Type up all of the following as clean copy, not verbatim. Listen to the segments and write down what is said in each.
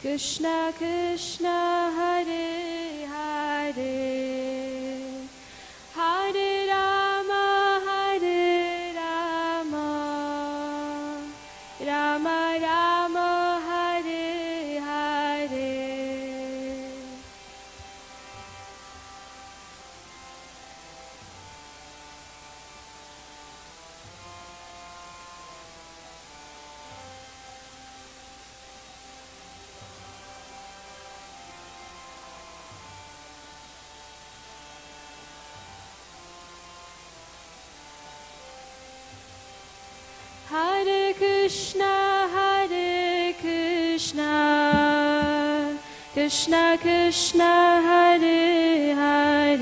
Krishna Krishna Hare Hare Hare Rama Hare Rama Rama Rama Hare Hare Hare Krishna Krishna Krishna Hare Hare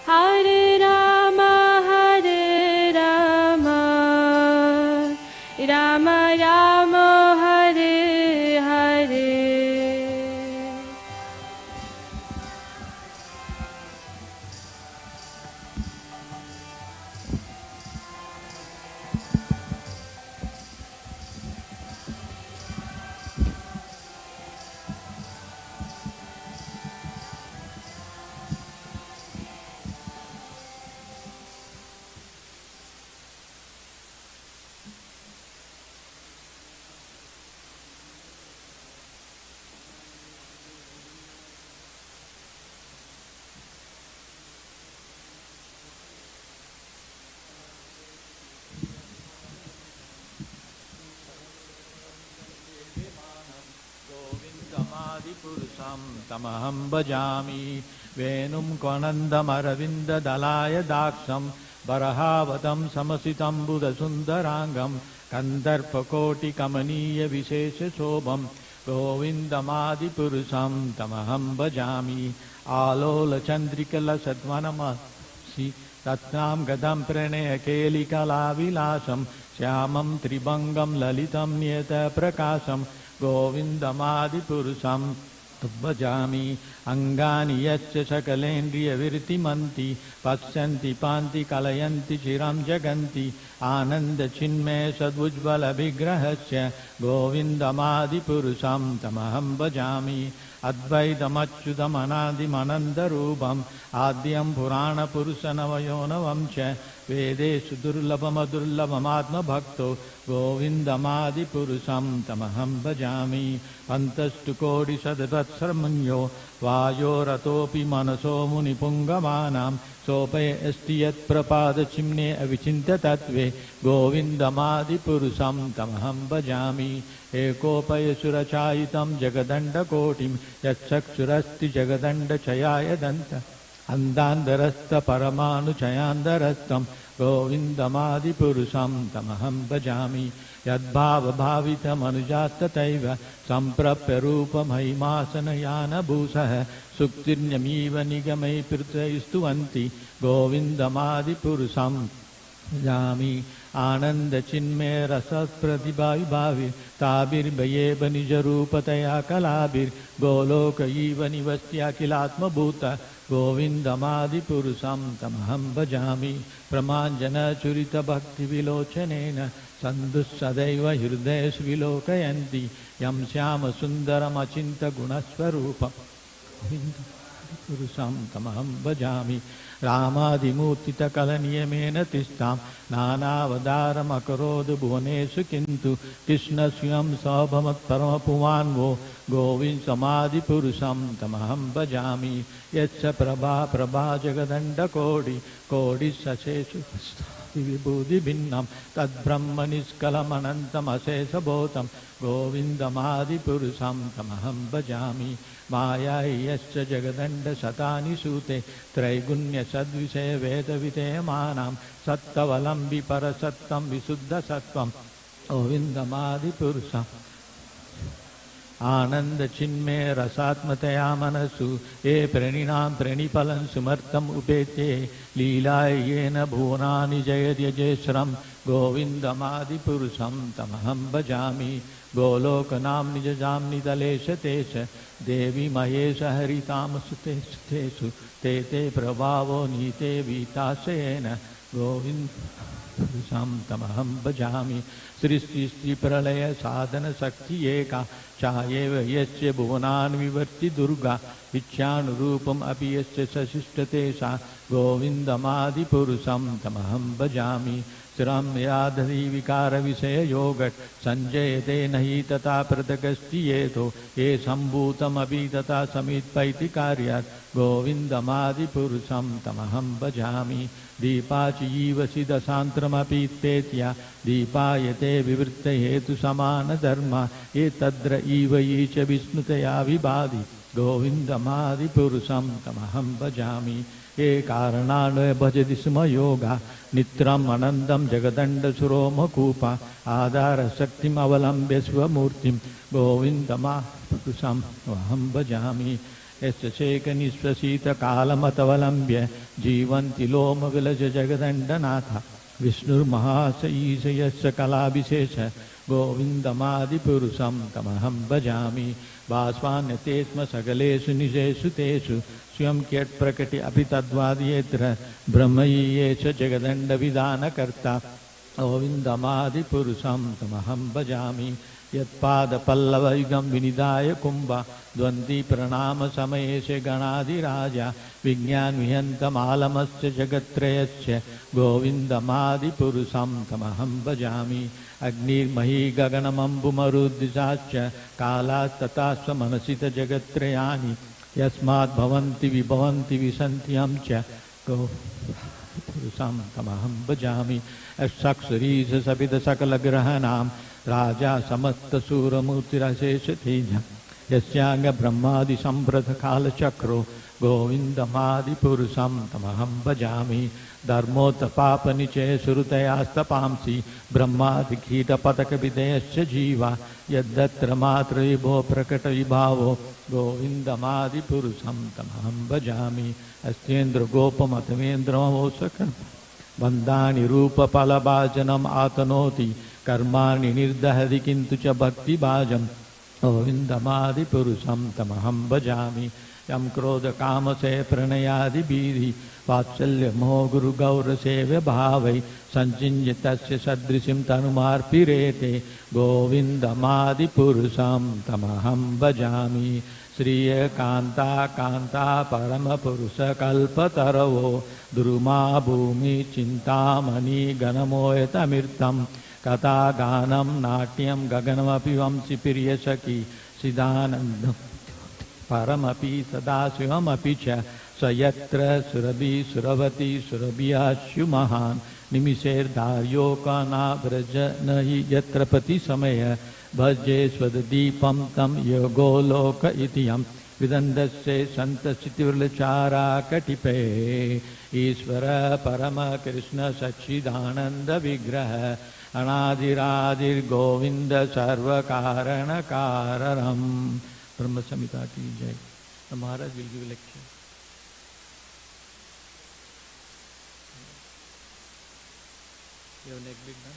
Hare Rama Hare Rama Rama Rama Hare Hare पुरुषं तमहं भजामि वेणुं क्वनन्दमरविन्ददलाय दाक्षं बरहावतं समसितं बुधसुन्दराङ्गं कन्दर्पकोटिकमनीयविशेषशोभं गोविन्दमादिपुरुषं तमहं भजामि आलोलचन्द्रिकलसद्वनमसि रत्नां गदं प्रणयकेलिकलाविलासं श्यामं त्रिभङ्गं ललितं नियतप्रकाशं गोविन्दमादिपुरुषं भजामि अङ्गानि यच्च सकलेन्द्रियविरतिमन्ति पश्यन्ति पान्ति कलयन्ति चिरं जगन्ति आनन्दचिन्मय सदुज्ज्वलविग्रहस्य गोविन्दमादिपुरुषं तमहं भजामि अद्वैतमच्युतमनादिमनन्दरूपम् आद्यं पुराणपुरुषनवयोनवं च वेदेषु दुर्लभमदुर्लभमात्मभक्तो गोविन्दमादिपुरुषं तमहं भजामि पन्तष्टुकोटिशतवत्सरमन्यो वायोरतोऽपि मनसो मुनिपुङ्गमानां सोपय अस्ति यत्प्रपादचिह्ने अविचिन्त्यतत्त्वे गोविन्दमादिपुरुषं तमहं भजामि एकोपयसुरचायितं जगदण्डकोटिं यच्चक्षुरस्ति जगदण्डचयाय दन्त अन्धान्धरस्थपरमाणुचयान्धरस्थं गोविन्दमादिपुरुषं तमहं भजामि यद्भावभावितमनुजास्तथैव सम्प्रप्य रूपमहिमासनयानभूषः सुक्तिर्यमीव निगमै पृथैस्तुवन्ति गोविन्दमादिपुरुषं भजामि आनन्दचिन्मय रसप्रतिभाविभावि ताभिर्भयेव निजरूपतया कलाभिर्गोलोक इव निवस्त्याखिलात्मभूत गोविन्दमादिपुरुषं तमहं भजामि प्रमाञ्जनचुरितभक्तिविलोचनेन सन्दुः हृदयेषु विलोकयन्ति यं श्यामसुन्दरमचिन्त्यगुणस्वरूपं गोविन्दमादिपुरुषं तमहं भजामि रामादिमूर्तितकलनियमेन तिष्ठां नानावतारमकरोद् भुवनेषु किन्तु कृष्णस्वयं सभवत्परमपुमान्वो गोविन्दमादिपुरुषं तमहं भजामि यच्च प्रभा जगदण्डकोटिकोटिशेषु विभूतिभिन्नं तद्ब्रह्मनिष्कलमनन्तमशेषभूतं गोविन्दमादिपुरुषं तमहं भजामि माया यश्च जगदण्डशतानि सूते त्रैगुण्यसद्विषयवेदविधेयमानां सत्तवलम्बि परसत्तं विशुद्धसत्त्वं गोविन्दमादिपुरुषम् आनन्दचिन्मय रसात्मतया मनसु ये प्रणिनां प्रणिफलं सुमर्तम् उपेते लीलाय येन भुवनानि जयत्यजेश्वरं गोविन्दमादिपुरुषं तमहं भजामि गोलोकनां निजजां नितलेश तेश देवी महेश हरितामसुतेषु ते प्रभावो नीते वीताशयेन गोविंद पुरुषं तमहं भजामि। सृष्टि प्रलय साधन शक्ति एका चायेव यस्य भुवनान् विवर्ति दुर्गा इच्छानुरूपम् अपि यस्य सशिष्टते सा गोविन्दमादिपुरुषं तमहं भजामि। स्थिरं यादधि विकार विषय योगट संजयते नहि तथा पृथगस्ति येतो ये सम्भूतमपि तथा समित्पैति कार्यात् गोविन्दमादिपुरुषं तमहं भजामि। दीपाचीवसि दशान्तरमपि पेत्या दीपायते विवृत्त हेतु समान धर्म ये तद्र इव ये च विष्णुतया विबाधि गोविन्दमादिपुरुषं तमहं भजामि। ये कारणान्वय भजति स्म योगा नित्यम् अनन्दं जगदण्डसुरोमकूपा आधार शक्तिम् अवलम्ब्य स्वमूर्तिं गोविन्दमादिपुरुषं अहं भजामि। यस्य शेखनिःश्वसितकालमतवलम्ब्य जीवन्ति लोमविलज जगदण्डनाथ विष्णुर्महाशईश यस्य कलाविशेष गोविन्दमादिपुरुषं तमहं भजामि। भास्वान्यते स्म सकलेषु निजेषु तेषु स्वयं क्यट्प्रकटि अपि तद्वाद्येत्र ब्रह्मय्ये च जगदण्डविधानकर्ता गोविन्दमादिपुरुषं तमहं भजामि। यत्पादपल्लवयुगं विनिधाय कुम्भ द्वन्द्वि प्रणाम समयेशे गणाधिराजा विज्ञानविहन्तमालमस्य जगत्त्रयस्य गोविन्दमादिपुरुषं तमहं भजामि। अग्निर्मही गगनमम्बुमरुद्दिशाश्च कालास्तथा स्वमनसित जगत्त्रयानि यस्मात् भवन्ति विभवन्ति विसन्ति यं च गोविन्दपुरुषं तमहं भजामि। अक्षरीश सपित सकलग्रहाणां राजा समस्तसूरमूर्तिरशेषतेज यस्याङ्ग ब्रह्मादि सम्प्रत कालचक्रो गोविन्दमादिपुरुषं तमहं भजामि। धर्मोत्थपापनिचय श्रुतयास्तपांसि ब्रह्मादिकीटपतकविधयश्च जीवा यद्दत्र मातृविभो प्रकटविभावो गोविन्दमादिपुरुषं तमहं भजामि। अस्तेन्द्र गोपमतमेन्द्रमवोसकं वन्दानि रूपफलभाजनम् आतनोति कर्माणि निर्दहति किन्तु च भक्तिभाजं गोविन्दमादिपुरुषं तमहं भजामि। यं क्रोधकामसे प्रणयादिभिः वात्सल्यमोह गुरुगौरसेव्य भावै सञ्चिन्य तस्य सदृशीं तनुमार्पिरेते गोविन्दमादिपुरुषं तमहं भजामि। श्रियकान्ता कान्ता परमपुरुषकल्पतरवो द्रुमा भूमि चिन्तामणि गणमोयतमिर्तं कथागानं नाट्यं गगनमपि वंशि प्रियसखी सिदानन्दं परमपि सदाशिवमपि च स यत्र सुरभि सुरवती सुरभियाशु महान् निमिषेर्धार्योकानाव्रज न हि यत्र प्रतिसमय भजे स्वदीपं तं योगोलोक इति यं विदन्दस्य सन्तस्थितिर्लचारा कटिपे ईश्वर परम कृष्ण सच्चिदानंद विग्रह अनादिरादिर्गोविंद सर्वकारण कारणम। ब्रह्म संहिता की जय। महाराज will give lecture. You have next big now?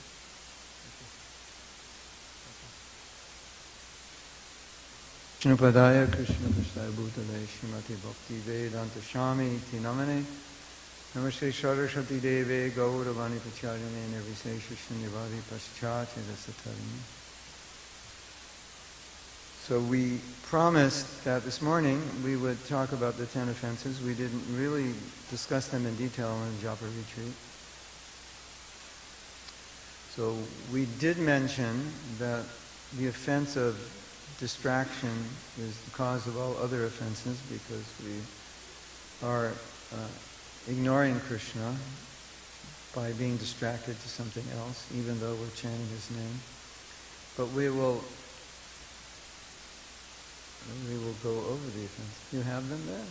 Shnupadaya Krishna Prasthaya Bhutale Shrimati Bhakti Vedanta Swami Iti Namane Namaste Saraswati Deve Gauravani Pacharine Nirvisesha Shunyavadi Paschati Rasatarini. So we promised that this morning we would talk about the 10 offenses. We didn't really discuss them in detail on the Japa retreat. So we did mention that the offense of distraction is the cause of all other offenses because we are ignoring Krishna by being distracted to something else, even though we're chanting his name. But we will go over the offenses. You have them there?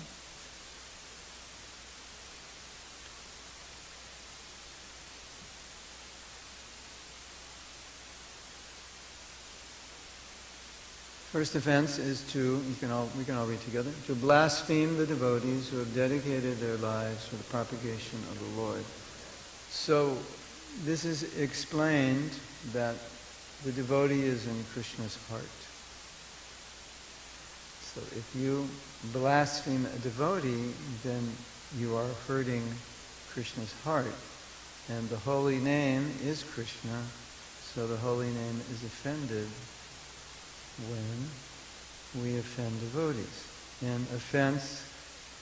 First offense is we can all read together, to blaspheme the devotees who have dedicated their lives for the propagation of the Lord. So this is explained that the devotee is in Krishna's heart. So if you blaspheme a devotee, then you are hurting Krishna's heart. And the holy name is Krishna, so the holy name is offended when we offend devotees. And offense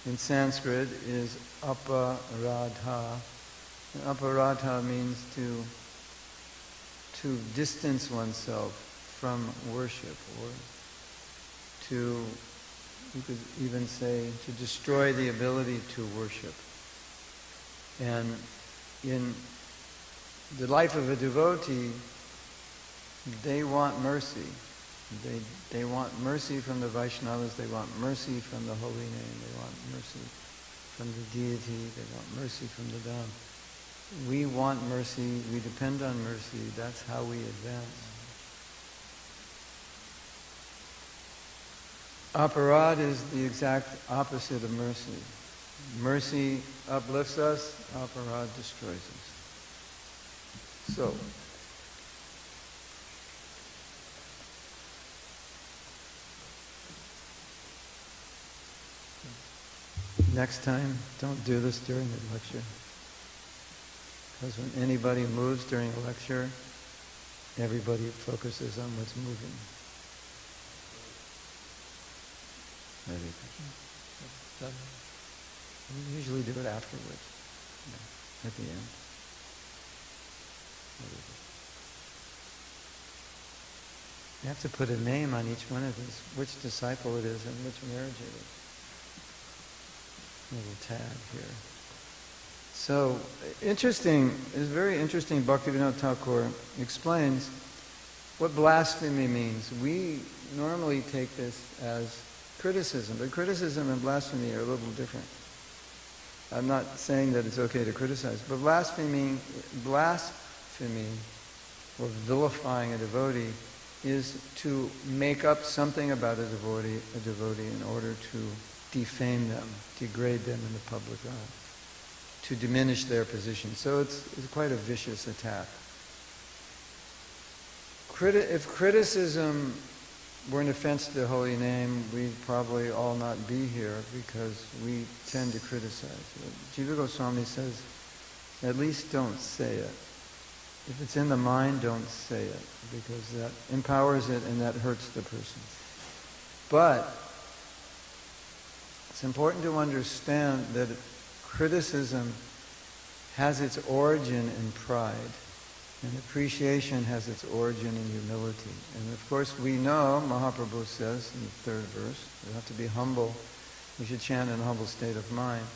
in Sanskrit is aparadha. And aparadha means to distance oneself from worship, or to, you could even say, to destroy the ability to worship. And in the life of a devotee, they want mercy. They want mercy from the Vaishnavas, they want mercy from the holy name, they want mercy from the deity, they want mercy from the Dham. We want mercy, we depend on mercy, that's how we advance. Aparad is the exact opposite of mercy. Mercy uplifts us, aparad destroys us. So, next time, don't do this during the lecture. Because when anybody moves during a lecture, everybody focuses on what's moving. Maybe. We usually do it afterwards, at the end. You have to put a name on each one of these, which disciple it is and which marriage it is. Little tag here. So, interesting, it's very interesting, Bhaktivinoda Thakur explains what blasphemy means. We normally take this as criticism, but criticism and blasphemy are a little different. I'm not saying that it's okay to criticize, but blasphemy or vilifying a devotee is to make up something about a devotee in order to defame them, degrade them in the public eye, to diminish their position. So it's quite a vicious attack. If criticism were an offense to the holy name, we'd probably all not be here because we tend to criticize. Jiva Goswami says, at least don't say it. If it's in the mind, don't say it, because that empowers it and that hurts the person. But it's important to understand that criticism has its origin in pride, and appreciation has its origin in humility. And of course we know, Mahaprabhu says in the third verse, we have to be humble. We should chant in a humble state of mind.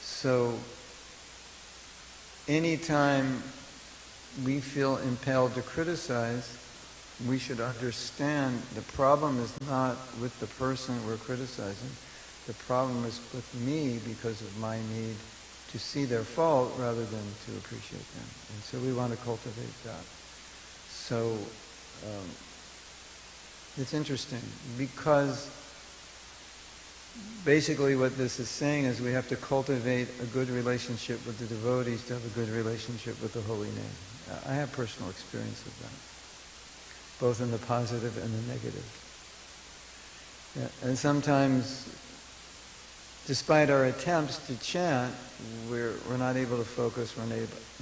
So anytime we feel impelled to criticize, we should understand the problem is not with the person we're criticizing. The problem is with me because of my need to see their fault rather than to appreciate them. And so we want to cultivate that. So it's interesting because basically what this is saying is we have to cultivate a good relationship with the devotees to have a good relationship with the holy name. I have personal experience of that, both in the positive and the negative. Yeah, and sometimes, despite our attempts to chant, we're not able to focus, we're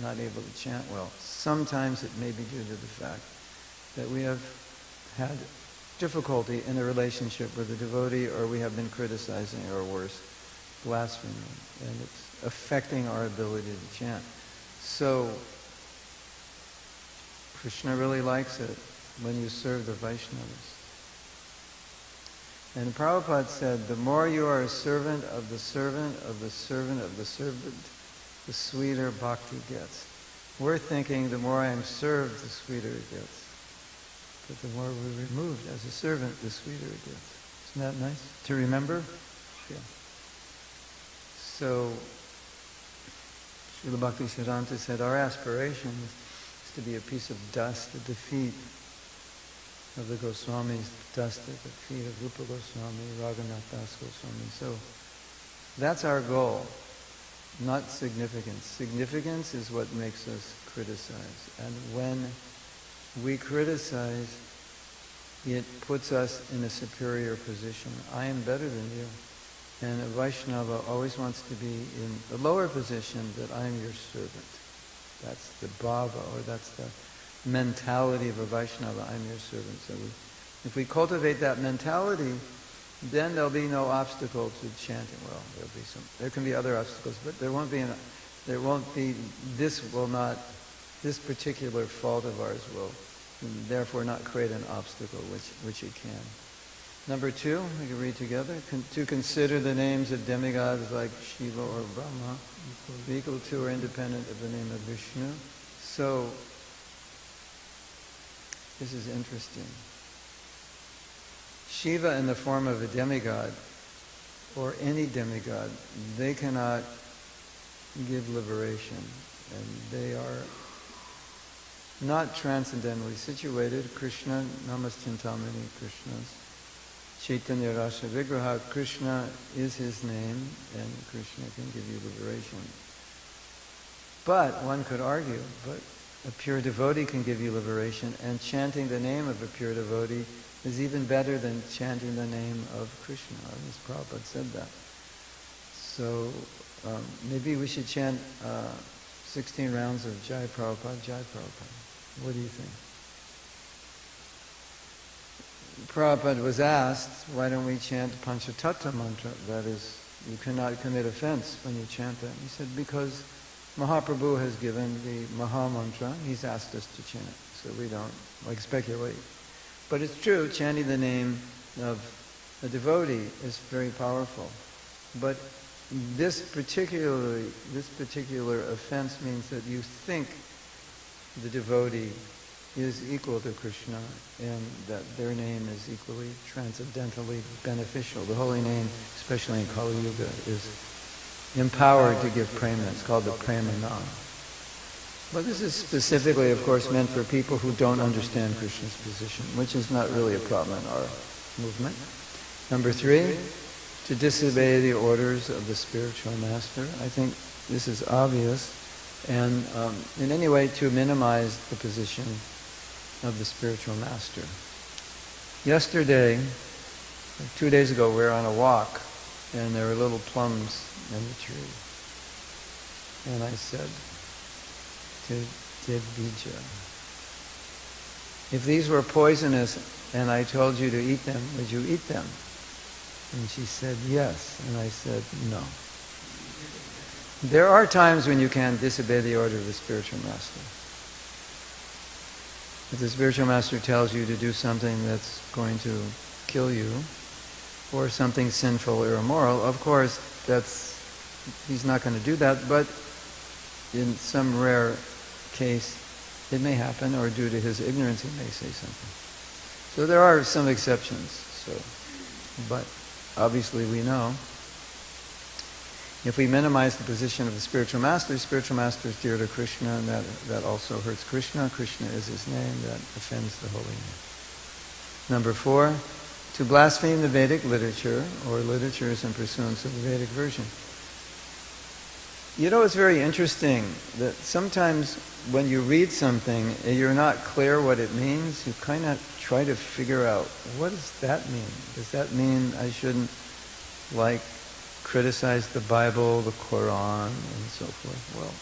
not able to chant well. Sometimes it may be due to the fact that we have had difficulty in a relationship with a devotee, or we have been criticizing, or worse, blaspheming, and it's affecting our ability to chant. So, Krishna really likes it when you serve the Vaishnavas. And Prabhupada said, the more you are a servant of the servant of the servant of the servant, the sweeter bhakti gets. We're thinking the more I am served, the sweeter it gets. But the more we're removed as a servant, the sweeter it gets. Isn't that nice to remember? Yeah. So, Srila Bhakti Siddhanta said, our aspiration is to be a piece of dust at the feet of the Goswamis, dust at the feet of Rupa Goswami, Raghunath Das Goswami. So that's our goal, not significance. Significance is what makes us criticize. And when we criticize, it puts us in a superior position. I am better than you. And a Vaishnava always wants to be in the lower position, that I am your servant. That's the bhava, or that's the mentality of a Vaishnava, I'm your servant. So if we cultivate that mentality, then there'll be no obstacle to chanting. Well, there can be other obstacles, but this particular fault of ours will therefore not create an obstacle, which it can. Number 2, we can read together, to consider the names of demigods like Shiva or Brahma, equal to or independent of the name of Vishnu. So, this is interesting. Shiva in the form of a demigod, or any demigod, they cannot give liberation, and they are not transcendentally situated. Krishna, Namaschintamani Krishna's Chaitanya Rasa Vigraha, Krishna is his name, and Krishna can give you liberation. But, one could argue, but a pure devotee can give you liberation, and chanting the name of a pure devotee is even better than chanting the name of Krishna. As Prabhupada said that. So, maybe we should chant 16 rounds of Jai Prabhupada, Jai Prabhupada. What do you think? Prabhupada was asked, why don't we chant Panchatattva mantra? That is, you cannot commit offense when you chant that. He said, because Mahaprabhu has given the Maha Mantra, he's asked us to chant, so we don't speculate. But it's true, chanting the name of a devotee is very powerful. But this particular offense means that you think the devotee is equal to Krishna, and that their name is equally transcendentally beneficial. The holy name, especially in Kali Yuga, is empowered to give prema. It's called the prema nam. But this is specifically, of course, meant for people who don't understand Krishna's position, which is not really a problem in our movement. Number 3, to disobey the orders of the spiritual master. I think this is obvious, and in any way to minimize the position of the spiritual master. Yesterday, 2 days ago, we were on a walk, and there were little plums in the tree. And I said to Devija, if these were poisonous and I told you to eat them, would you eat them? And she said yes, and I said no. There are times when you can disobey the order of the spiritual master. If the spiritual master tells you to do something that's going to kill you, or something sinful or immoral, of course, he's not going to do that, but in some rare case, it may happen, or due to his ignorance, he may say something. So there are some exceptions. But obviously we know, if we minimize the position of the spiritual master is dear to Krishna, and that also hurts Krishna. Krishna is his name, that offends the holy name. Number 4, to blaspheme the Vedic literature, or literatures in pursuance of the Vedic version. You know, it's very interesting that sometimes when you read something, you're not clear what it means. You kind of try to figure out, what does that mean? Does that mean I shouldn't, criticize the Bible, the Quran, and so forth? Well,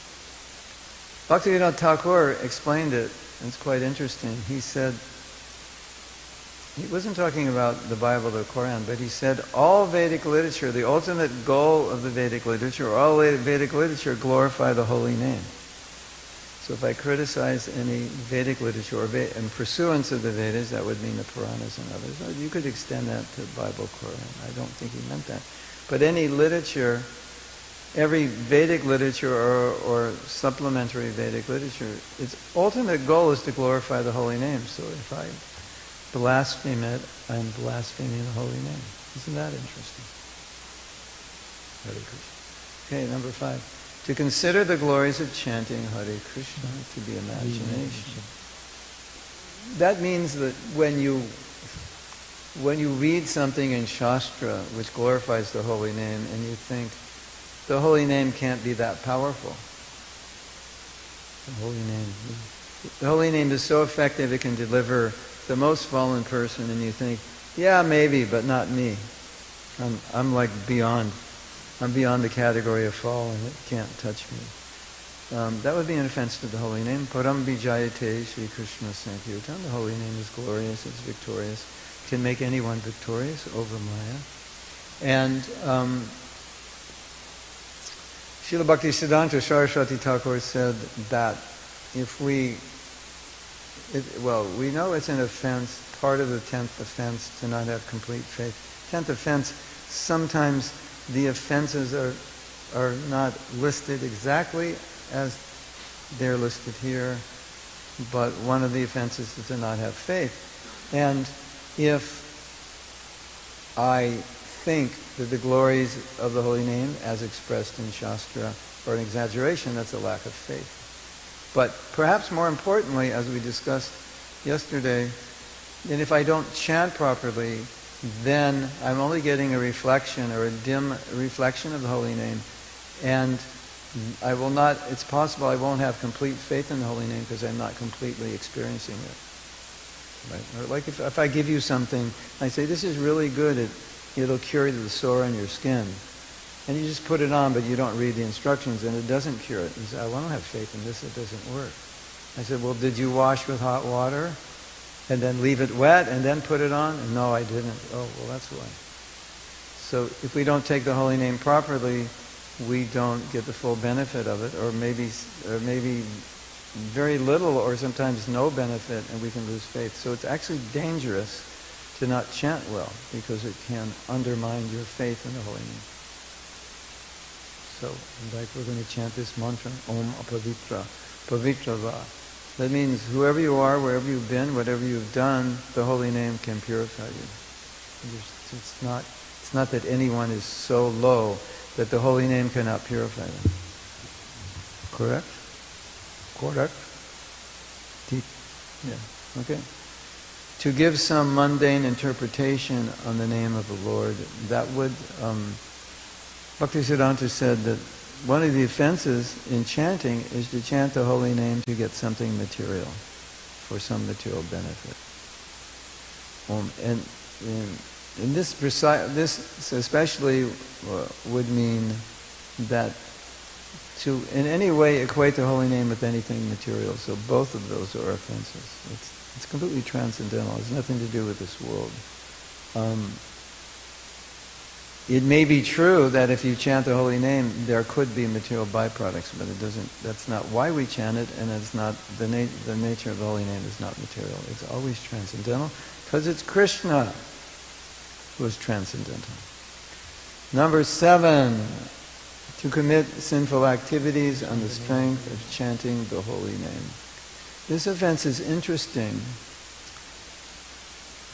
Bhaktivinoda Thakur explained it, and it's quite interesting. He said, he wasn't talking about the Bible or the Quran, but he said all Vedic literature, the ultimate goal of the Vedic literature, all Vedic literature glorify the holy name. So if I criticize any Vedic literature, or in pursuance of the Vedas, that would mean the Puranas and others. You could extend that to Bible, Quran. I don't think he meant that. But any literature, every Vedic literature or supplementary Vedic literature, its ultimate goal is to glorify the holy name. So if I blaspheme it, I'm blaspheming the holy name. Isn't that interesting? Hare Krishna. Okay, number 5. To consider the glories of chanting Hare Krishna to be imagination. That means that when you read something in Shastra which glorifies the holy name, and you think, the holy name can't be that powerful. The holy name is so effective it can deliver the most fallen person, and you think, yeah, maybe, but not me. I'm beyond the category of fall, and it can't touch me. that would be an offense to the holy name. Param Vijayate Sri Krishna Sankirtan. The holy name is glorious, it's victorious. Can make anyone victorious over Maya. And Srila Bhaktisiddhanta Saraswati Thakur said that we know it's an offense, part of the 10th offense, to not have complete faith. 10th offense, sometimes the offenses are not listed exactly as they're listed here, but one of the offenses is to not have faith. And if I think that the glories of the holy name, as expressed in Shastra, are an exaggeration, that's a lack of faith. But perhaps more importantly, as we discussed yesterday, that if I don't chant properly, then I'm only getting a reflection or a dim reflection of the holy name, and it's possible I won't have complete faith in the holy name because I'm not completely experiencing it. Right? Or like if I give you something, I say, this is really good, it'll cure the sore on your skin. And you just put it on, but you don't read the instructions, and it doesn't cure it. You say, I don't have faith in this, it doesn't work. I said, well, did you wash with hot water and then leave it wet and then put it on? And no, I didn't. Oh, well, that's why. So if we don't take the holy name properly, we don't get the full benefit of it, or maybe very little or sometimes no benefit, and we can lose faith. So it's actually dangerous to not chant well, because it can undermine your faith in the holy name. So, like we're going to chant this mantra, Om Apavitra, Pavitra Va. That means whoever you are, wherever you've been, whatever you've done, the holy name can purify you. It's not that anyone is so low that the holy name cannot purify them. Correct? Correct? Yeah. Okay. To give some mundane interpretation on the name of the Lord, that would... Bhaktisiddhanta said that one of the offenses in chanting is to chant the holy name to get something material, for some material benefit. And this especially would mean that to in any way equate the holy name with anything material. So both of those are offenses. It's completely transcendental. It has nothing to do with this world. It may be true that if you chant the holy name, there could be material byproducts, but it doesn't. That's not why we chant it, and it's not the nature of the holy name is not material. It's always transcendental because it's Krishna who is transcendental. Number 7, to commit sinful activities on the strength of chanting the holy name. This offense is interesting.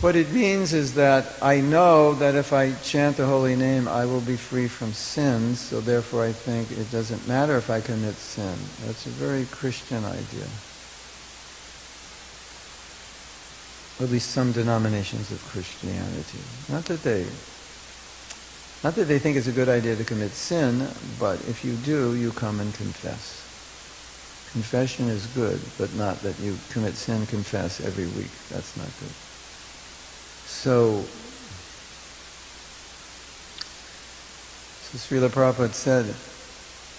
What it means is that I know that if I chant the holy name, I will be free from sins, so therefore I think it doesn't matter if I commit sin. That's a very Christian idea. Or at least some denominations of Christianity. Not that they think it's a good idea to commit sin, but if you do, you come and confess. Confession is good, but not that you commit sin, confess every week. That's not good. So Srila Prabhupada said,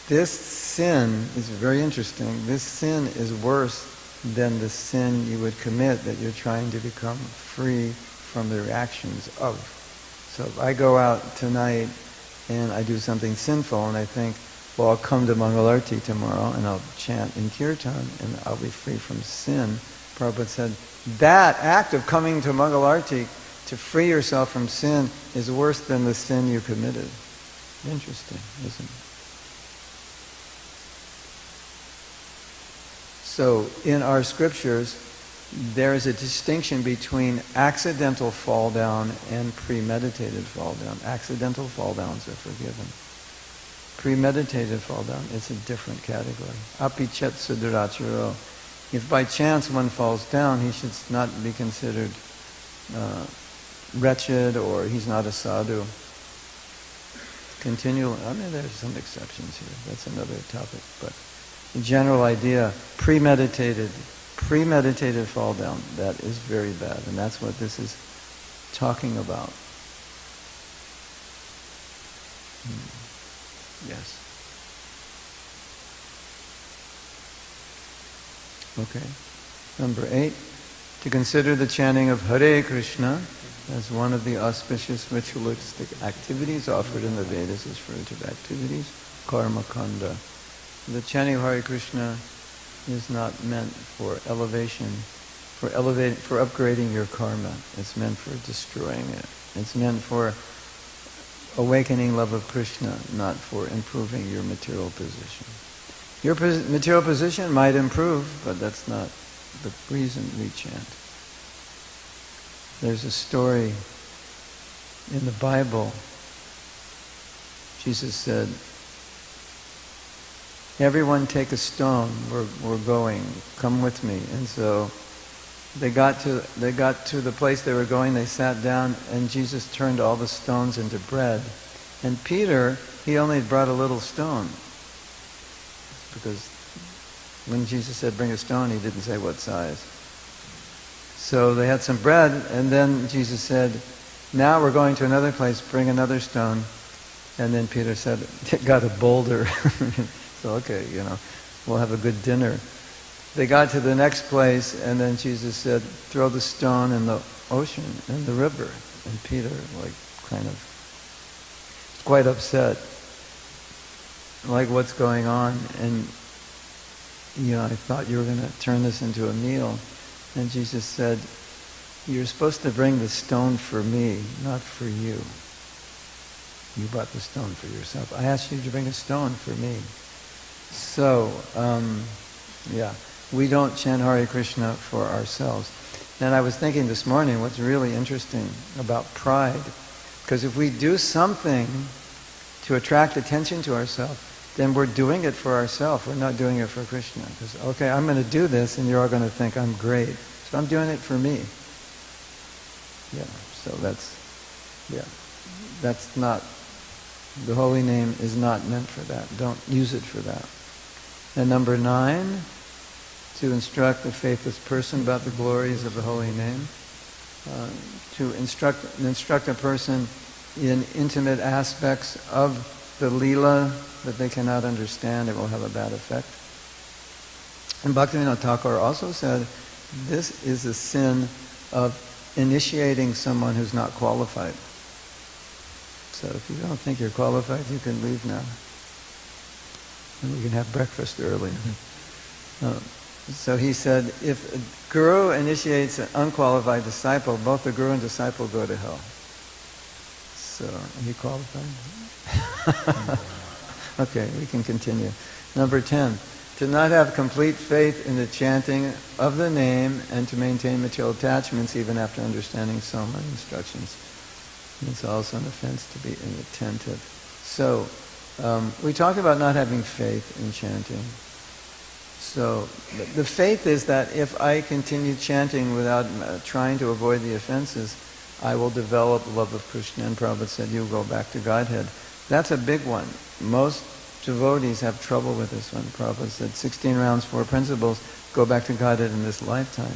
this sin is very interesting. This sin is worse than the sin you would commit that you're trying to become free from the reactions of. So if I go out tonight and I do something sinful and I think, well, I'll come to Mangalarti tomorrow and I'll chant in Kirtan and I'll be free from sin. Prabhupada said, that act of coming to Mangalarti to free yourself from sin is worse than the sin you committed. Interesting, isn't it? So in our scriptures, there is a distinction between accidental fall down and premeditated fall down. Accidental fall downs are forgiven. Premeditated fall down is a different category. Apichet suduracharo. If by chance one falls down, he should not be considered wretched, or he's not a sadhu. Continual. I mean, there's some exceptions here. That's another topic. But the general idea, premeditated fall down, that is very bad. And that's what this is talking about. Yes. Okay. Number 8, to consider the chanting of Hare Krishna as one of the auspicious ritualistic activities offered in the Vedas as fruitive activities, karma kanda. The chanting of Hare Krishna is not meant for elevation, for upgrading your karma. It's meant for destroying it. It's meant for awakening love of Krishna, not for improving your material position. Your material position might improve, but that's not the reason we chant. There's a story in the Bible. Jesus said, "Everyone take a stone, we're going, come with me." And so they got to the place they were going, they sat down, and Jesus turned all the stones into bread. And Peter, he only brought a little stone. Because when Jesus said bring a stone, he didn't say what size. So they had some bread, and then Jesus said, "Now we're going to another place, bring another stone." And then Peter said, "Got a boulder." So okay, we'll have a good dinner. They got to the next place, and then Jesus said, "Throw the stone in the ocean, in the river." And Peter, kind of quite upset, what's going on? And I thought you were going to turn this into a meal. And Jesus said, "You're supposed to bring the stone for me, not for you. You brought the stone for yourself. I asked you to bring a stone for me." So, we don't chant Hare Krishna for ourselves. And I was thinking this morning what's really interesting about pride. Because if we do something to attract attention to ourselves, then we're doing it for ourselves. We're not doing it for Krishna. Because, okay, I'm going to do this and you're all going to think I'm great. So I'm doing it for me. So that's not, the holy name is not meant for that. Don't use it for that. And number 9, to instruct the faithless person about the glories of the holy name. To instruct a person in intimate aspects of the Leela that they cannot understand, it will have a bad effect. And Bhaktivinoda Thakur also said, this is a sin of initiating someone who's not qualified. So if you don't think you're qualified, you can leave now. And we can have breakfast early. So he said, if a guru initiates an unqualified disciple, both the guru and disciple go to hell. So, are you qualified? Okay, we can continue. Number 10, to not have complete faith in the chanting of the name and to maintain material attachments even after understanding so many instructions. It's also an offense to be inattentive. So, we talked about not having faith in chanting. So, the faith is that if I continue chanting without trying to avoid the offenses, I will develop love of Krishna. And Prabhupada said, you go back to Godhead. That's a big one. Most devotees have trouble with this one. Prabhupada said, 16 rounds, 4 principles, go back to Godhead in this lifetime.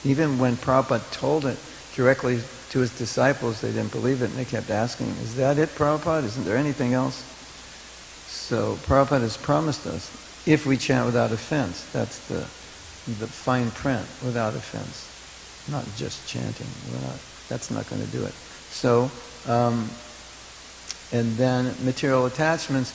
Even when Prabhupada told it directly to his disciples, they didn't believe it, and they kept asking, is that it, Prabhupada? Isn't there anything else? So Prabhupada has promised us, if we chant without offense, that's the fine print, without offense. Not just chanting. That's not going to do it. So, and then material attachments.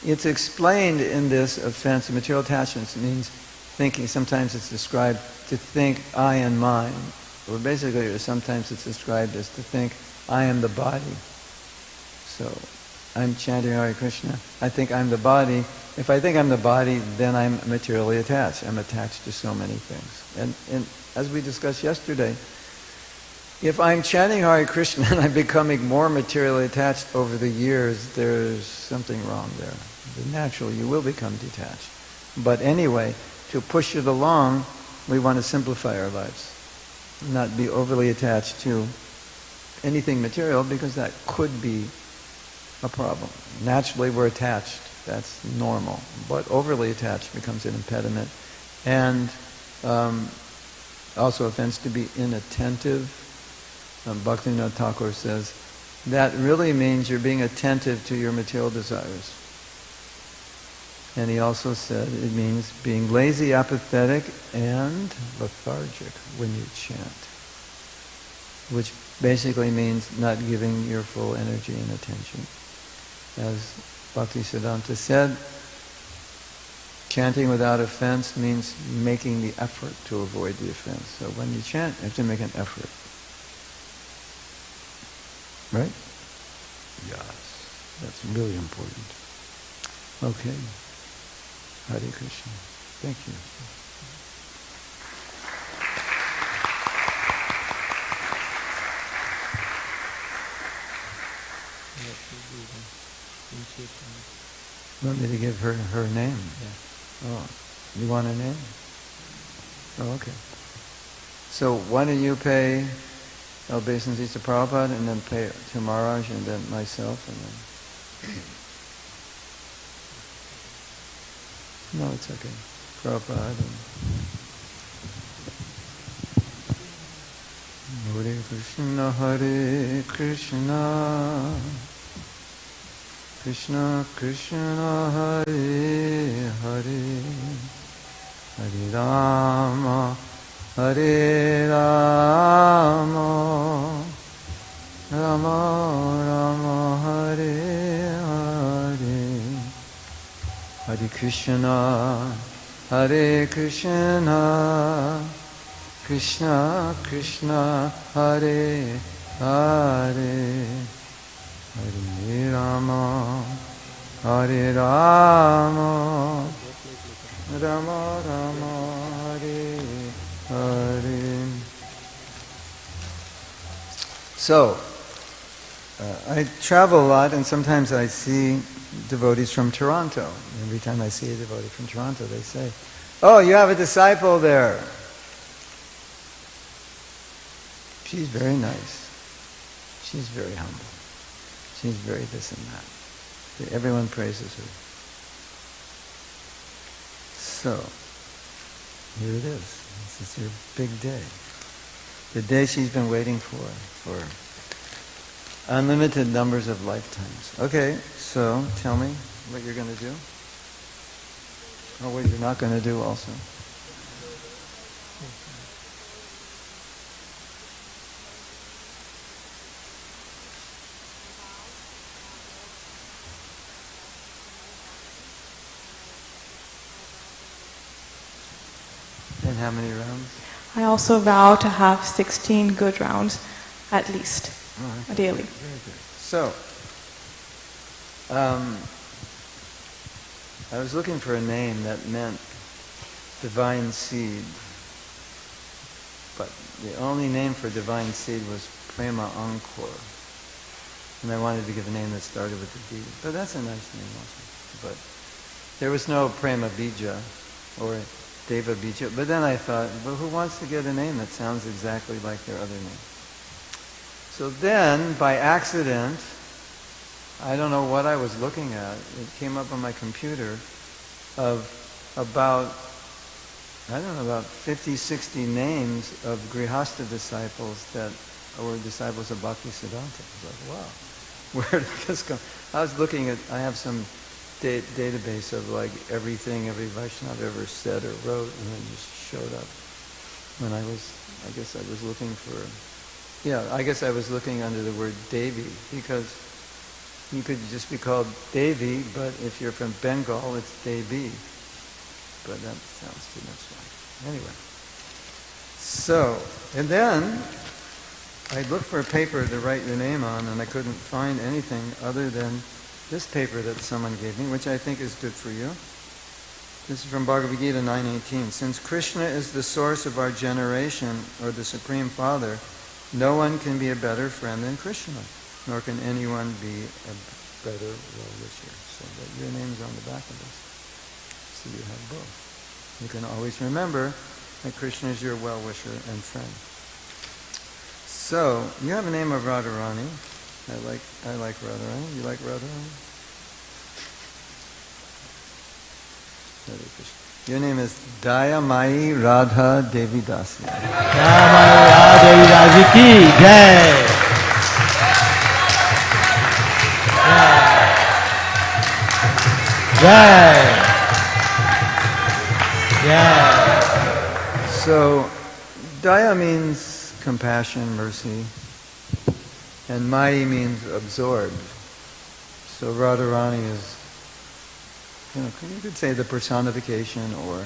It's explained in this offense. Material attachments means thinking. Sometimes it's described to think I and mine. Or basically, sometimes it's described as to think I am the body. So, I'm chanting Hare Krishna. I think I'm the body. If I think I'm the body, then I'm materially attached. I'm attached to so many things. And as we discussed yesterday, if I'm chanting Hare Krishna and I'm becoming more materially attached over the years, there's something wrong there. Naturally, you will become detached. But anyway, to push it along, we want to simplify our lives. Not be overly attached to anything material, because that could be a problem. Naturally, we're attached. That's normal. But overly attached becomes an impediment. And also offense to be inattentive. Bhaktivinoda Thakur says, that really means you're being attentive to your material desires. And he also said it means being lazy, apathetic, and lethargic when you chant, which basically means not giving your full energy and attention. As Bhaktisiddhanta said, chanting without offense means making the effort to avoid the offense. So when you chant, you have to make an effort. Right? Yes. That's really important. Okay. Hare Krishna. Thank you. Want me to give her name? Yeah. Oh, you want a name? Oh, okay. So why don't you pay obeisance to Prabhupada and then pay to Maharaj and then myself and then... No, it's okay. Prabhupada. Hare Krishna, Hare Krishna, Krishna Krishna, Hare Hare, Hare Rama, Hare Rama, Rama Rama, Hare Hare. Hare Krishna, Hare Krishna, Krishna Krishna, Hare Hare, Hare Rama, Hare Rama, Rama Rama, Hare Hare. So, I travel a lot and sometimes I see devotees from Toronto. Every time I see a devotee from Toronto, they say, "Oh, you have a disciple there." She's very nice. She's very humble. She's very this and that. Everyone praises her. So, here it is. This is your big day. The day she's been waiting for unlimited numbers of lifetimes. Okay, so tell me what you're going to do. Or what you're not going to do also. And how many rounds? I also vow to have 16 good rounds, at least, daily. Very good. So, I was looking for a name that meant divine seed, but the only name for divine seed was Prema Ankur, and I wanted to give a name that started with a D, but that's a nice name also. But there was no Prema Bija or Deva Bija, but then I thought, well, who wants to get a name that sounds exactly like their other name? So then, by accident, I don't know what I was looking at, it came up on my computer of about 50, 60 names of Grihastha disciples that were disciples of Bhaktisiddhanta. I was like, wow, where did this come? I was looking at, I have some database of like everything every Vaishnava ever said or wrote, and then just showed up. When I guess I was looking for, I guess I was looking under the word Devi, because you could just be called Devi, but if you're from Bengal, it's Devi. But that sounds too much like. Anyway. So, and then I looked for a paper to write your name on, and I couldn't find anything other than this paper that someone gave me, which I think is good for you. This is from Bhagavad Gita 9:18. Since Krishna is the source of our generation, or the Supreme Father, no one can be a better friend than Krishna, nor can anyone be a better well-wisher. So that your name's on the back of this. So you have both. You can always remember that Krishna is your well-wisher and friend. So, you have a name of Radharani. I like Radharani. You like Radharani? Hare Krishna. Your name is Dayamai Radha Devi Dasi. Dayamai Radha Devi Dasi ki jai. Jai. Yeah. So, Daya means compassion, mercy, and Mai means absorbed. So Radharani is, you could say the personification or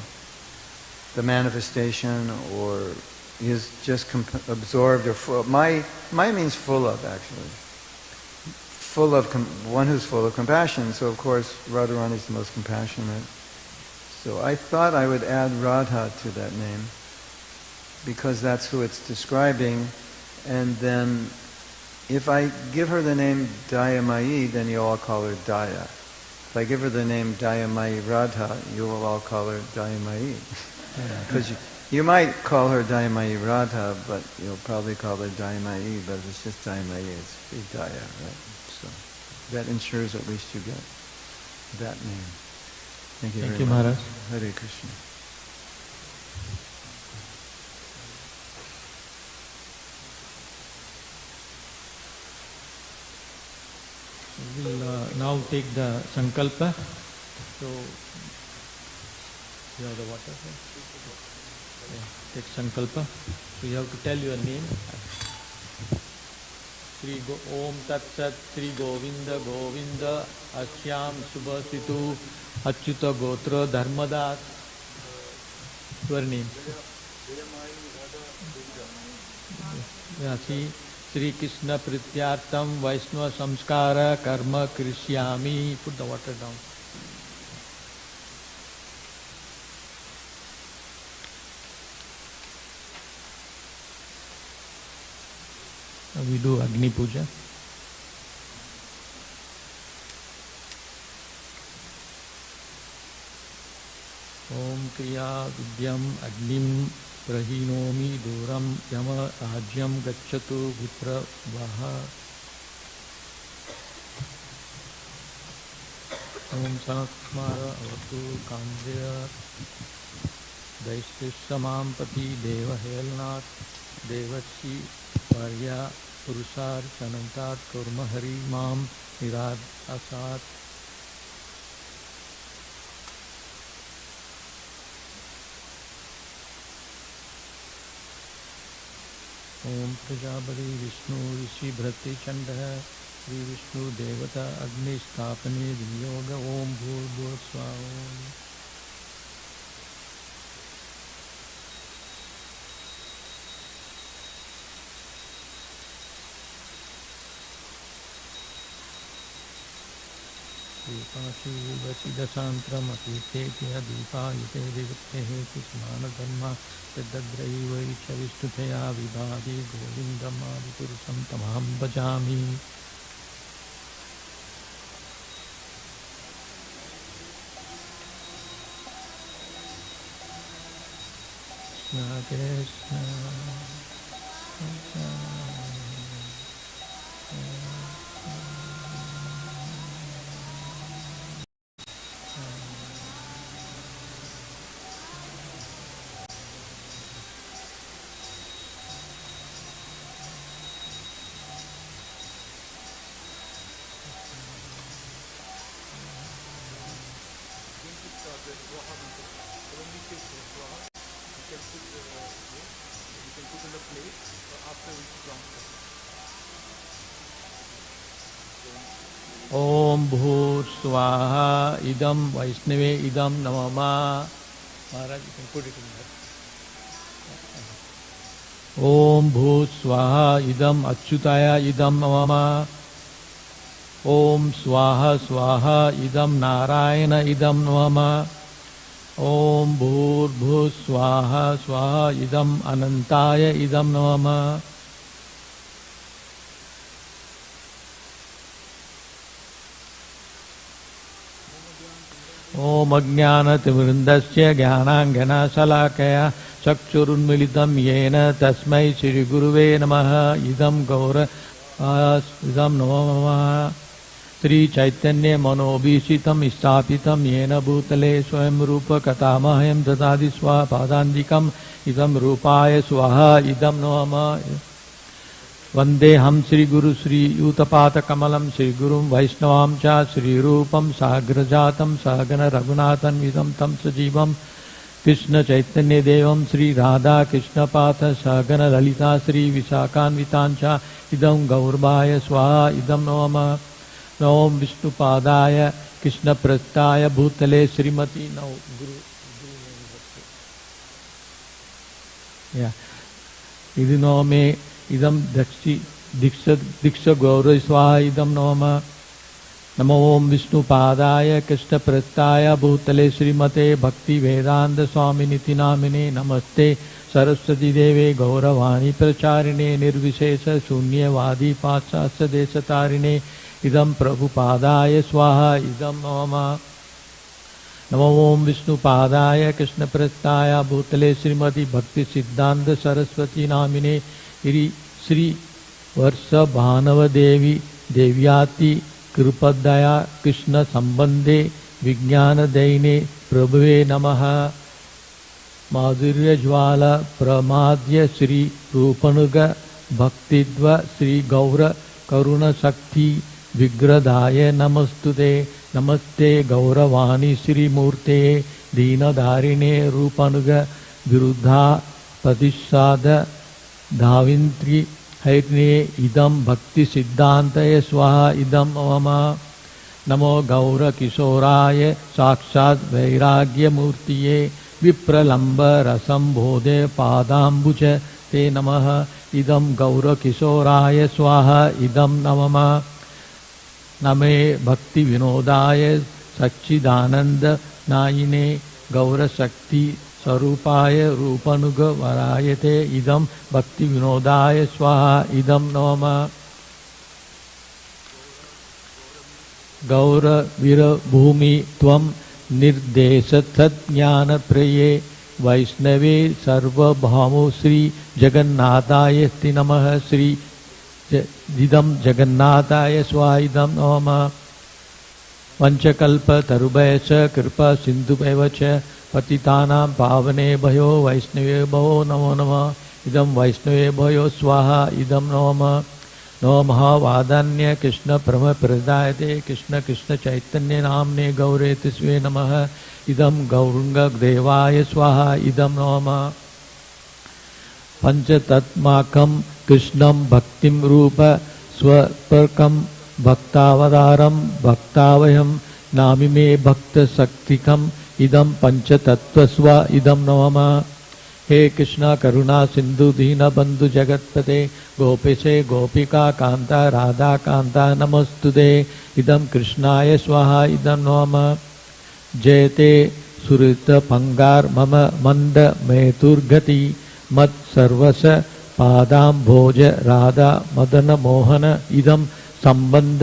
the manifestation, or is just absorbed or full. Mai means full of, actually. Full of, one who's full of compassion. So of course Radharani is the most compassionate. So I thought I would add Radha to that name, because that's who it's describing. And then if I give her the name Dayamayi, then you all call her Daya. If I give her the name Dayamayi Radha, you will all call her Dayamayi. Because you might call her Dayamayi Radha, but you'll probably call her Dayamayi, but if it's just Dayamayi, it's big Daya, right? So that ensures at least you get that name. Thank you very much. Maharaj. Hare Krishna. We'll now take the sankalpa. So, you have the water? Yeah, take sankalpa. So you have to tell your name. Om Tat Sat Sri Govinda Govinda Ashyam Subhasitu Achyuta Gotra Dharmadat. Your name. Yeah, see. Sri Krishna Prityartam Vaishnava Samskara Karma Krishyami. Put the water down. Now we do Agni Puja. Om Kriya Vidyam Agnim Prahinomi Duram Yama Rajyam Gacchatu Vipra Vaha. Om Sanatmara Avatu Kandya Daishishsamam Pati Deva Helnat Devashi Varya Purusar Chanantat Kurma Hari Mam Nirad Asat. Om Prajapati Vishnu Rishi Bhrati Chanda Sri Vishnu Devata Agni Stapane Vinyoga Om Bhur Swaha. Dipashu Vachida Santram Atitetiya Dipa Yute Divite Hetu Smana Dharma Tadadraiva Icha Vishtuteya Vibhadi Govindam Adipurusam Tamaham Bhajami. Krishna Krishna Om Bhur Swaha Idam Vaishnave Idam Namama. Maharaj, you can put it in there. Om Bhur Swaha Idam Achyutaya Idam Namama. Om Swaha Swaha Idam Narayana Idam Namama. Om Bhur Bhur Swaha Swaha Idam Anantaya Idam Namama. Om Ajnanativrindasya Jnanangana Salakaya Chakshurunmilitam Yena Tasmai Shri Guruve Namaha Idam Gaura Idam Namamaha Sri Chaitanya Manobhishitam Istapitam Yena Bhutale Swayam Rupa Katamahayam Dadadi Swa Padandikam Idam Rupaya Swaha Idam Namamaha Vande Ham Sri Guru Sri Utapata Kamalam Sri Gurum Vaishnavam Cha Sri Rupam Sagrajatam Sagana Raghunathan Vidam Tam Sajivam Krishna Chaitanya देवम श्री राधा कृष्ण पाथ सगन ललिता श्री विशाखान्वितांचा इदं गौरवाय स्वाहा इदं नमः ओम विष्णुपादाय कृष्ण प्रस्थाय भूतले श्रीमती नौ गुरु इदि नोमे इदं दीक्ष गौर स्वाहा इदं नमः नमो ओम विष्णुपादाय कृष्ण प्रस्थाय भूतले श्रीमते भक्ति वेदांत स्वामिनिति नामिने नमस्ते सरस्वती देवे गौरवाणी प्रचारिणे निर्विशेष शून्यवादी पाश्चात्य देशतारिणे इदं प्रभुपादाय स्वाहा इदं नमः नमो ओम विष्णुपादाय कृष्ण प्रस्थाय भूतले श्रीमती भक्ति सिद्धांत सरस्वती नामिने श्री वर्ष भानव देवी देव्याति कृपदया कृष्ण संबंधे विज्ञान दैने प्रभुवे नमः माधुर्य ज्वाला प्रमाद्य श्री रूपनुग भक्तिद्व श्री गौर करुण शक्ति विग्रदाय नमस्तुते नमस्ते गौरवाणी श्रीमूर्ते दीनधारिणे रूपनुग विरुद्धा प्रतिसाद धाविंत्री हैर्ने इदं भक्ति सिद्धांतये स्वाहा इदं मम नमो गौर किशोराय साक्षात् वैराग्य मूर्तिये विप्रलंब रसंबोधे पादांबुज ते नमः इदं गौर किशोराय स्वाहा इदं नमः नमे भक्ति विनोदाय सच्चिदानंद नायिने गौर शक्ति स्वरूपाय रूपनुग वरायते इदं भक्ति विनोदाय स्वाहा इदं नमः गौर वीर भूमि त्वं निर्देश सज्ञान प्रिये वैष्णवे सर्वभामो श्री जगन्नाथाय स्ति नमः श्री इदं जगन्नाथाय स्वाहा इदं नमः पंचकल्प तरुभयच कृपा सिन्धुभैव च पतितानां पावने भयो वैष्णवे भवो नमो नमः इदं वैष्णवे भयो स्वाहा इदं नमः नमः वादान्य कृष्ण प्रम प्रदायते कृष्ण कृष्ण चैतन्य नाम्ने गौरे तिस्वे नमः इदं गौरंग देवाय स्वाहा इदं नमः पंचतत्माकं कृष्णं भक्तिं रूप स्वपर्कं भक्तावतारं भक्तावयं नामिमे भक्त शक्तिकम् इदं पंचतत्वस्व इदं नमः हे कृष्ण करुणा सिंधु दीन बंधु जगत्पते गोपेशे गोपिका कांता राधा कांता नमस्तुते इदं कृष्णाय स्वाहा इदं नमः जयते सुरत पंगार मम मंद मेतुर्गति मत सर्वस पादां भोज राधा मदन मोहन इदं संबंध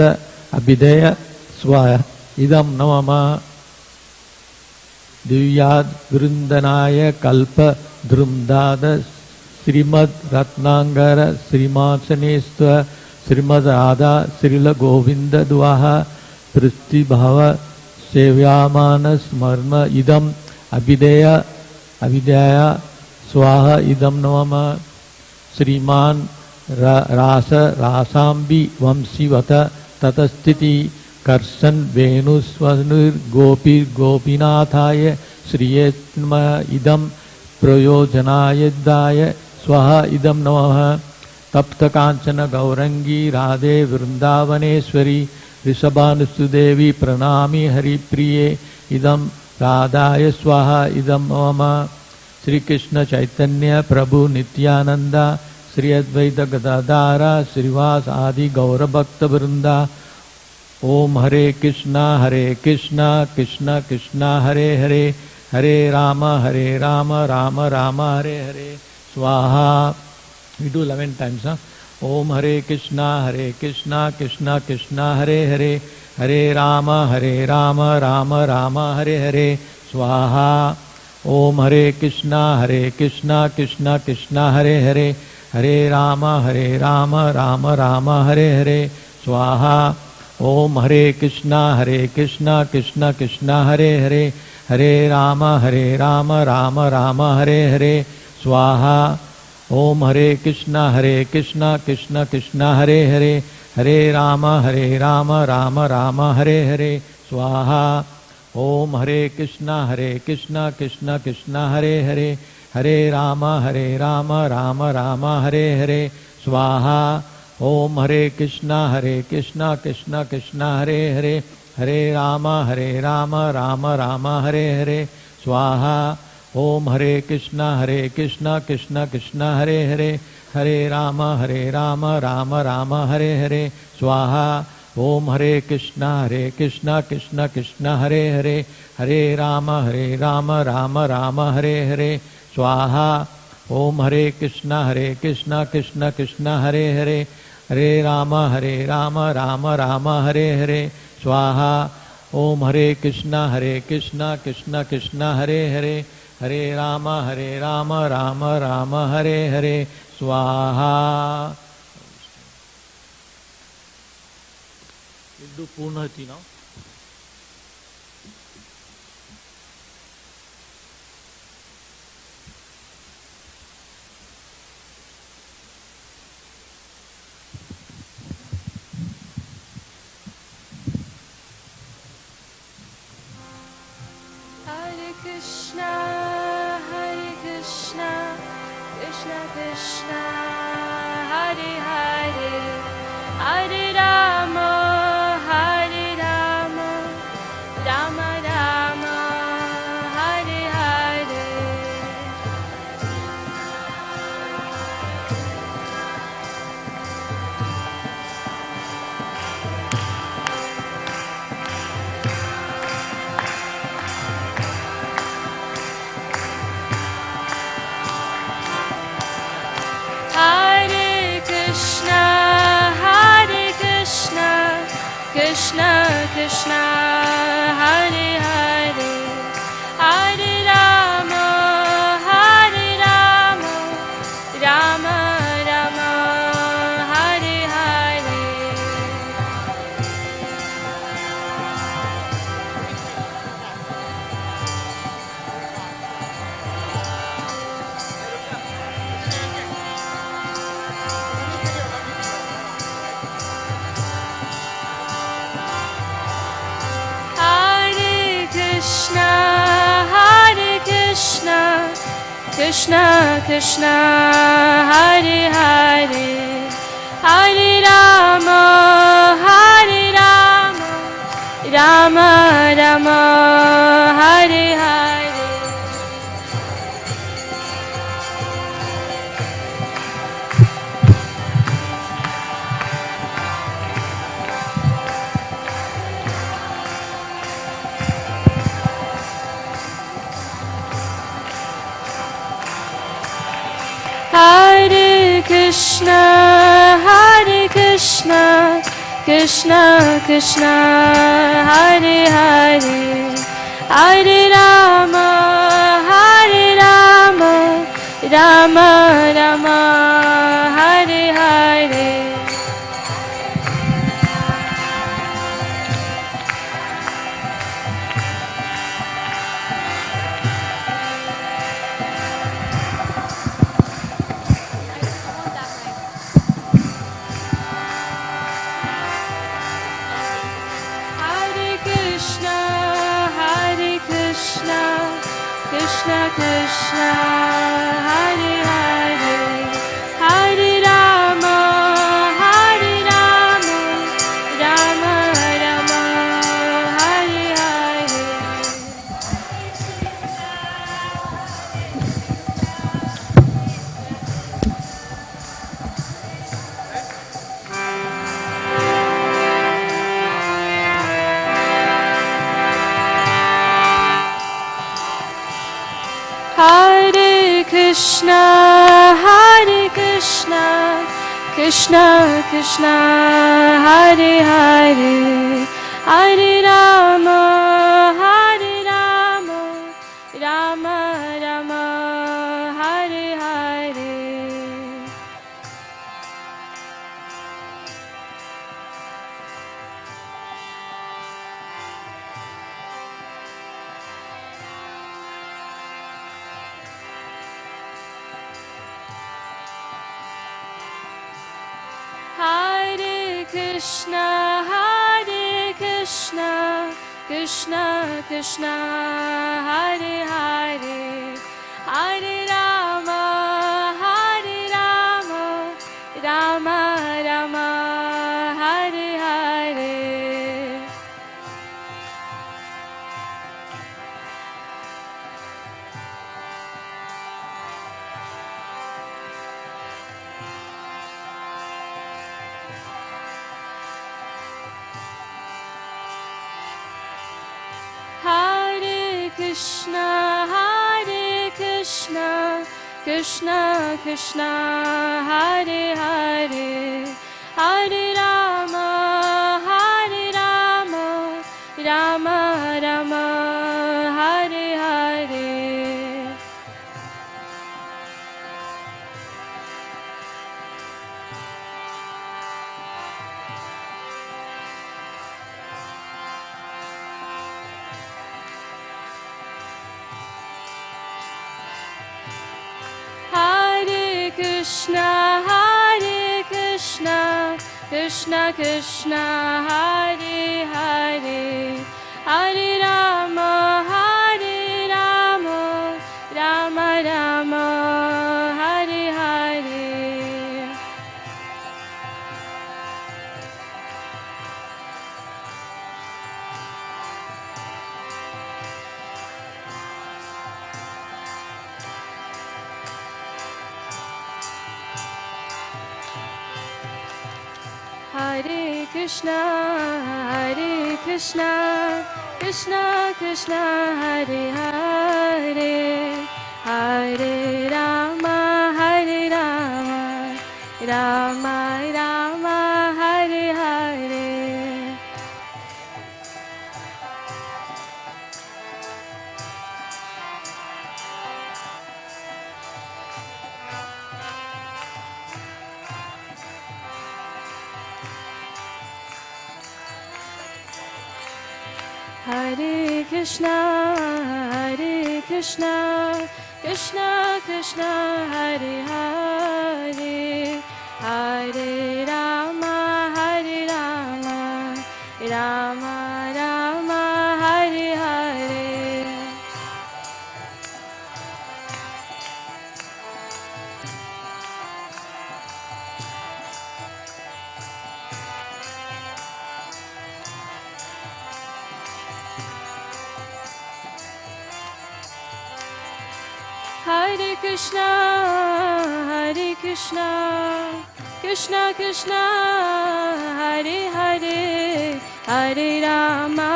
अभिधेय स्वाहा इदं नमः दिव्याद वृंदनाय कल्प द्रुमदाद श्रीमद रत्नांगर श्रीमासनेस्व श्रीमद राधा श्रील गोविंद द्वाहा प्रतिभाव सेव्यामान स्मर्म इदम अभिधेय स्वाहा इदम नमः श्रीमान रास रासांबि वंशीवत ततस्थिति कर्षन् वेणुस्वनुर्गोपी गोपीनाथाय श्रियेत्म इदं प्रयोजनायदाय स्वाहा इदं नमः तप्त कांचन गौरंगी राधे वृंदावनेश्वरी ऋषभानुसुदेवी प्रणामी हरिप्रिये इदं राधाय स्वाहा इदं नमः श्री कृष्ण चैतन्य प्रभु नित्यानंद श्री अद्वैत गदाधार श्रीवास आदि गौर भक्त वृंदा ओम हरे कृष्णा कृष्ण कृष्णा हरे हरे हरे राम राम राम हरे हरे स्वाहा we do 11 times ओम हरे कृष्णा कृष्ण कृष्णा हरे हरे हरे राम राम राम हरे हरे स्वाहा ओम हरे कृष्णा कृष्ण कृष्णा हरे हरे हरे राम राम राम हरे हरे स्वाहा ओम हरे कृष्णा कृष्ण कृष्णा हरे हरे हरे राम राम राम हरे हरे स्वाहा ओम हरे कृष्णा कृष्ण कृष्णा हरे हरे हरे राम राम राम हरे हरे स्वाहा Om Hare Krishna Krishna Krishna Hare Hare Hare Rama Rama Rama Hare Hare Swaha. Om Hare Krishna Krishna Krishna Hare Hare Hare Rama Rama Rama Hare Hare Swaha. Om Hare Krishna Krishna Krishna Hare Hare Hare Rama Rama Hare Hare Swaha. Om Hare Krishna Krishna Krishna Hare Hare Hare Rama Rama Hare Hare Swaha. Om Hare Krishna Krishna Krishna Hare Hare Hare Rama Rama Hare Hare Swaha. Om Hare Krishna Krishna Krishna Hare Hare Hare Rama Rama Hare Hare Swaha. We'll do Purnati now. Hare Krishna, Krishna Krishna, Hare Hare, Hare Rama, Rama Rama, Hare Hare. Hare Krishna, Krishna Krishna, Hare Hare, Hare Rama, Rama Rama, Hare Hare. Hare Krishna, Krishna Krishna, Hare Hare, Hare Rama, Rama Rama, Hare Hare. Hare Krishna, Krishna Krishna, Hare Hare, Hare Rama, Rama Rama, Hare Hare. Hare Krishna, Krishna Krishna, Hare Hare, Hare Rama, Rama Rama, Hare Hare. Hare Krishna, Krishna Krishna, Hare Hare, Hare Rama, Rama Rama, Hare Hare. Hare Krishna, Krishna Krishna Hare Hare Hare Rama Rama Rama Hare Hare Hare Krishna Krishna Krishna Hare Hare Hare Rama Rama Rama Hare Hare Hare Krishna Krishna Krishna Hare Hare Hare Rama Rama Rama Hare Hare Hare Krishna Krishna Krishna Hare Hare Hare Rama Rama Rama Hare Hare Hare Krishna Krishna Krishna Hare Hare Hare Rama Rama Rama Hare Hare Hare Krishna Krishna Krishna Hare Hare Hare Rama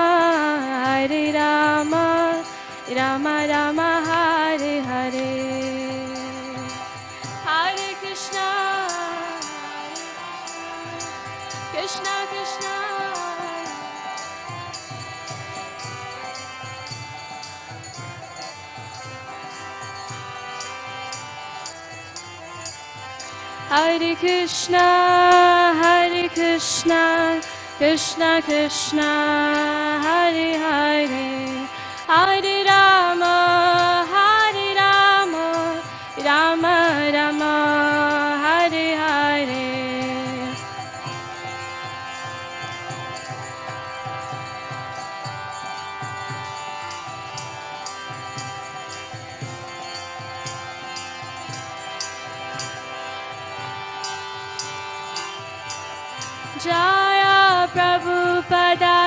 Rama Rama Hare Hare Hare Krishna Krishna Krishna Hare Krishna Krishna Krishna Hare Hare Hare Rama Rama Rama Hare Hare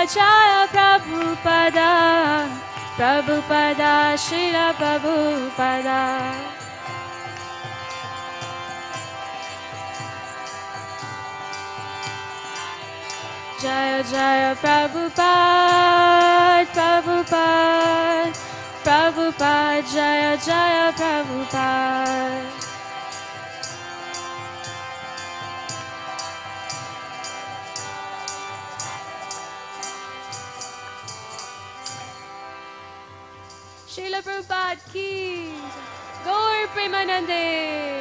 Jaya Prabhupada Prabhupada Srila Prabhupada Jaya Jaya Prabhupada Jaya Jaya Prabhupada Srila Prabhupada ki Gaur Premanande